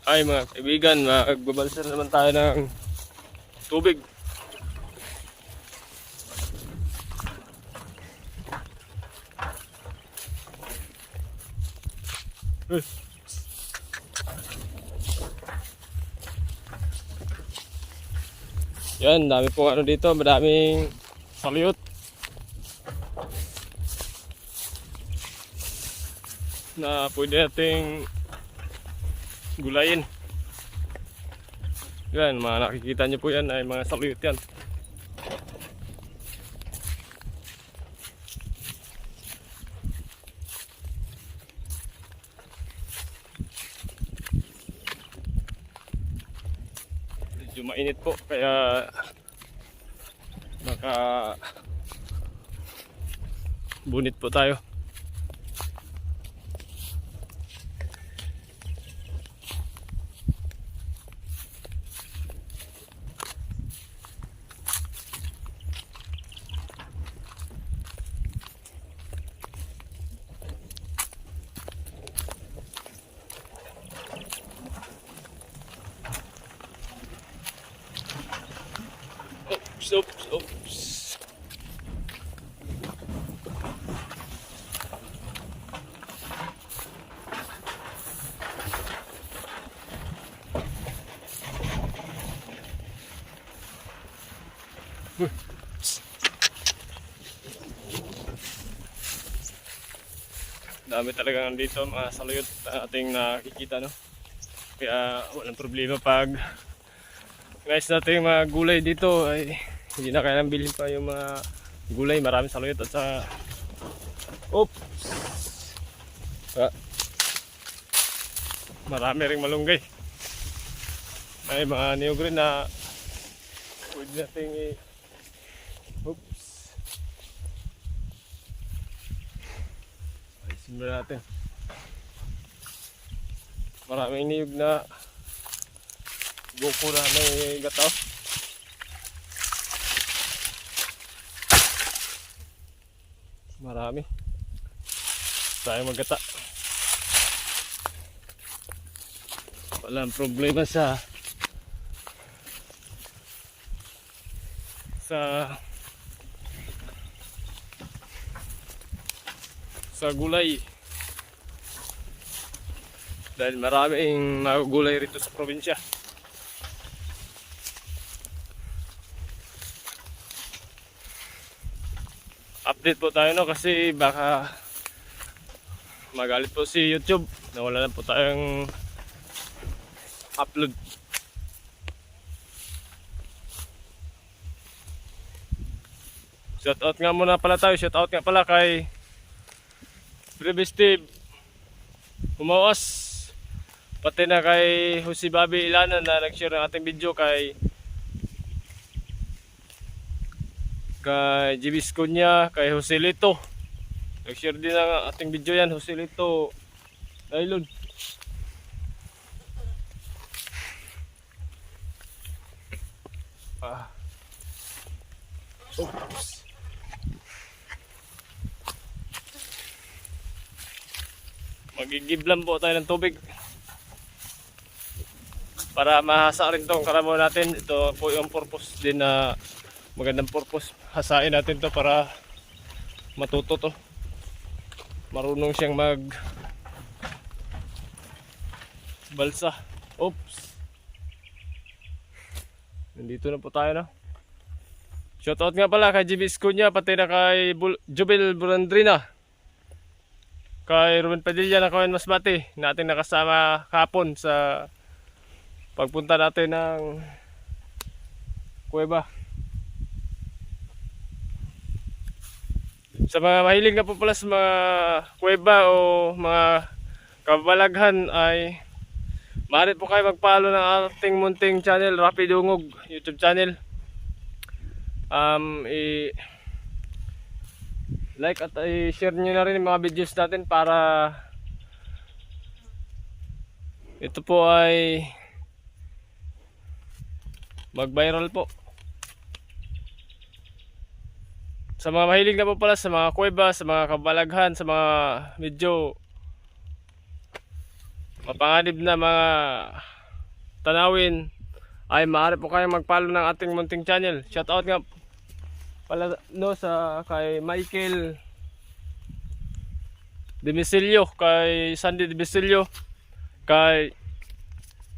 Ay mga kaibigan, magbabalsa na naman tayo ng tubig. Yan, dami pong ano dito, madaming salyot na pwede nating gulayin. Yan, mga nakikita nyo po yan ay mga salyot yan. Medyo mainit po kaya baka bunit po tayo. Oops. Dami talaga nandito mga saluyot na ating nakikita, no? Kaya walang problema pag guys natin mga gulay dito ay hindi na kailangan bilhin pa yung mga gulay, maraming saluyot at sa marami ring malunggay. May mga niyogreen na pwede natin ayusin mo natin. Maraming niyog na buko na may gataw. Marami tayo maggata. Walang problema sa gulay dahil maraming gulay rito sa probinsya. Update po tayo, no, kasi baka magalit po si YouTube na wala na po tayong upload. Shoutout nga muna pala tayo. Shoutout nga pala kay Previous Steve Umawas, pati na kay Jose Bobby Ilanan na nag-share ng ating video, kay Jibis Kunya, kay Jose Lito nag-share din ang ating video yan. Jose Lito Nailon. Oops. Magigiblan po tayo ng tubig para mahasa rin tong karamo natin. Ito po yung purpose din, na magandang purpose. Hasain natin to para matuto to. Marunong siyang mag balsa. Oops. Nandito na po tayo, no? Shoutout nga pala kay Jibis Kunya, pati na kay Jubil Burandrina, kay Ruben Padilla na Kawan Masbate, natin nakasama kahapon sa pagpunta natin ng kuweba. Sa mga mahilig nga po pala sa mga kuweba o mga kabalaghan ay maaari po kayo mag-follow ng ating munting channel, Rapi Dungog YouTube channel. I-like at i-share nyo na rin yung mga videos natin para ito po ay mag-viral po. Sa mga mahilig na po pala sa mga kuweba, sa mga kabalaghan, sa mga medyo mapanganib na mga tanawin, ay maaari po kayong mag-follow ng ating munting channel. Shoutout nga pala no sa kay Michael Demisilio, kay Sandy Demisilio, kay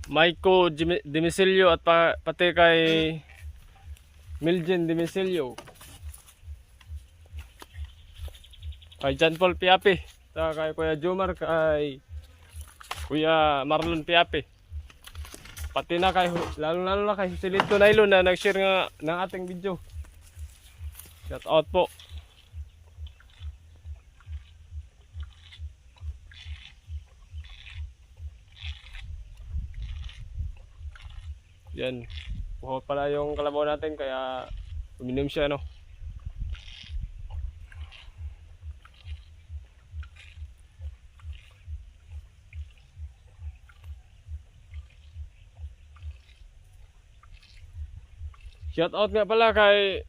Maiko Demisilio at pati kay Miljen Demisilio, kay John Paul Piapi, kay Kuya Jomar, kay Kuya Marlon Piapi, pati na kay lalo na kay Joselito Nailon na nag-share nga ng ating video. Shout out po. Yan. Buhok pala yung kalabaw natin kaya uminom siya, no. Shout out nga pala kay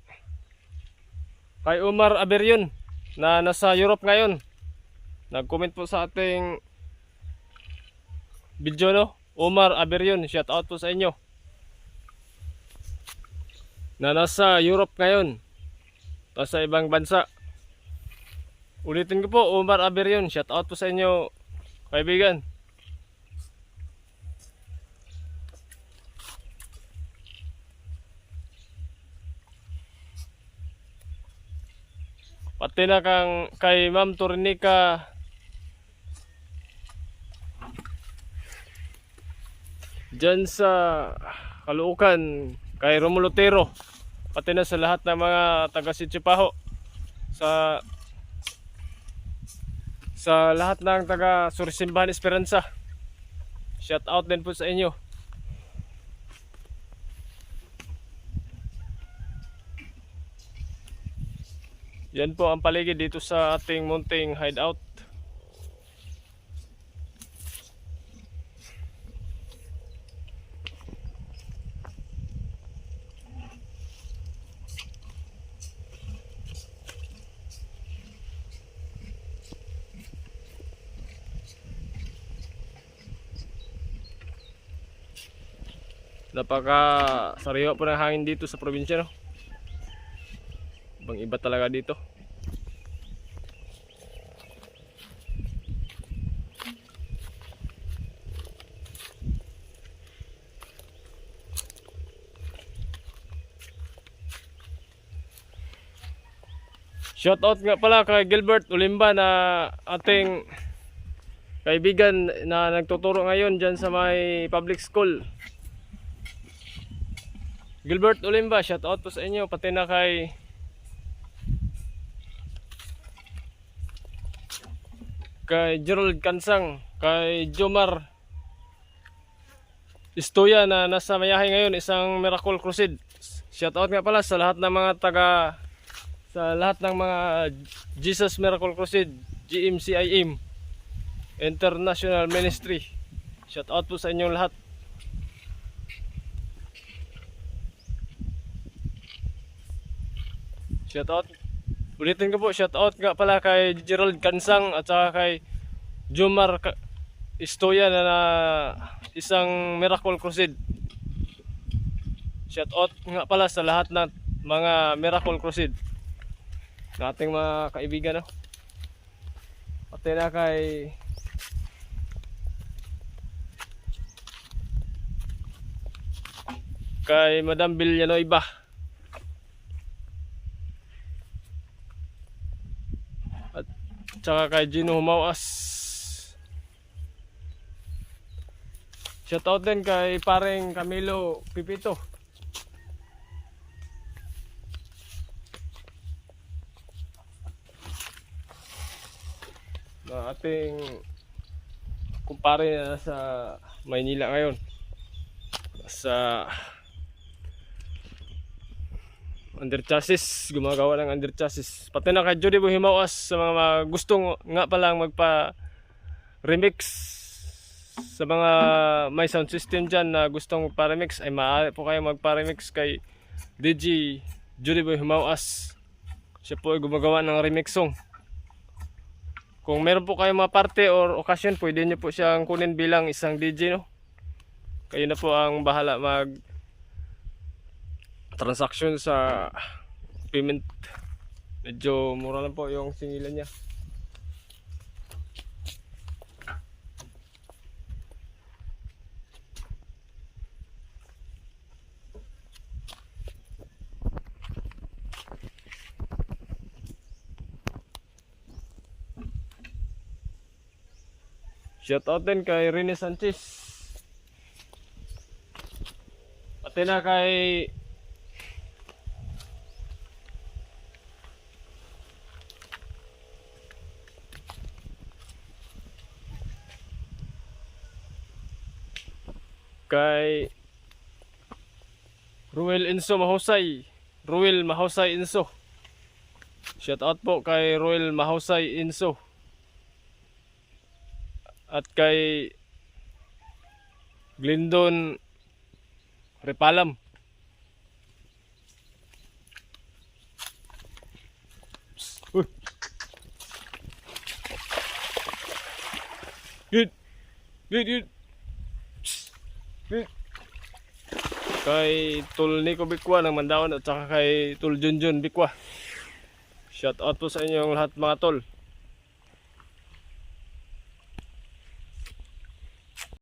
Umar Aberyon na nasa Europe ngayon. Nag-comment po sa ating video, no. Umar Aberyon, shout out po sa inyo. Na nasa Europe ngayon, nasa ibang bansa. Ulitin ko po, Umar Aberyon, shout out po sa inyo, kaibigan. Pati na kay Ma'am Tornica dyan sa Caloocan, kay Romulo Tero, pati na sa lahat ng mga taga Sitio sa lahat ng taga Sursimbahan Esperanza, shout out din po sa inyo. Yan po ang paligid dito sa ating munting hideout. Napaka sariwa po ng hangin dito sa probinsya, no? Ibang iba talaga dito. Shout out nga pala kay Gilbert Ulimba na ating kaibigan na nagtuturo ngayon dyan sa may public school. Gilbert Ulimba, shout out po sa inyo, pati na kay Gerald Kansang, kay Jomar Istoya na nasa Mayahay ngayon, isang Miracle Crusade. Shout out nga pala sa lahat ng mga sa lahat ng mga Jesus Miracle Crusade, GMCIM International Ministry. Shout out po sa inyong lahat. Shout out. Ulitin ko po, shout out nga pala kay Gerald Kansang at saka kay Jomar Istoya na isang Miracle Crusade. Shout out nga pala sa lahat ng mga Miracle Crusade na ating mga kaibigan, no? Pati na kay Madam Villanueva. At saka kay Gino Humawas. Shoutout din kay pareng Camilo Pipito. Na ating kumpare na sa Maynila ngayon. Sa under chassis, gumagawa ng under chassis. Pati na kay Judy Buhimawas sa mga gustong nga palang magpa remix sa mga may sound system dyan na gustong magpa-remix, ay maaari po kayo magpa-remix kay DJ Judy Buhimawas. Siya po ay gumagawa ng remix song. Kung meron po kayong mga parte or occasion, pwede nyo po siyang kunin bilang isang DJ, no? Kayo na po ang bahala mag transaction sa payment. Medyo mura lang po yung singilan niya. Shoutout din kay Rene Sanchez. Pati na kay Ruel Inso Mahusay. Ruel Mahusay Inso. Shoutout po kay Ruel Mahusay Inso. At kay Glendon Repalam. Uy. Good. Kay Tul Nico Bikwa ng Mandawan at saka kay Tul Junjun Bikwa. Shout out po sa inyong lahat mga tol.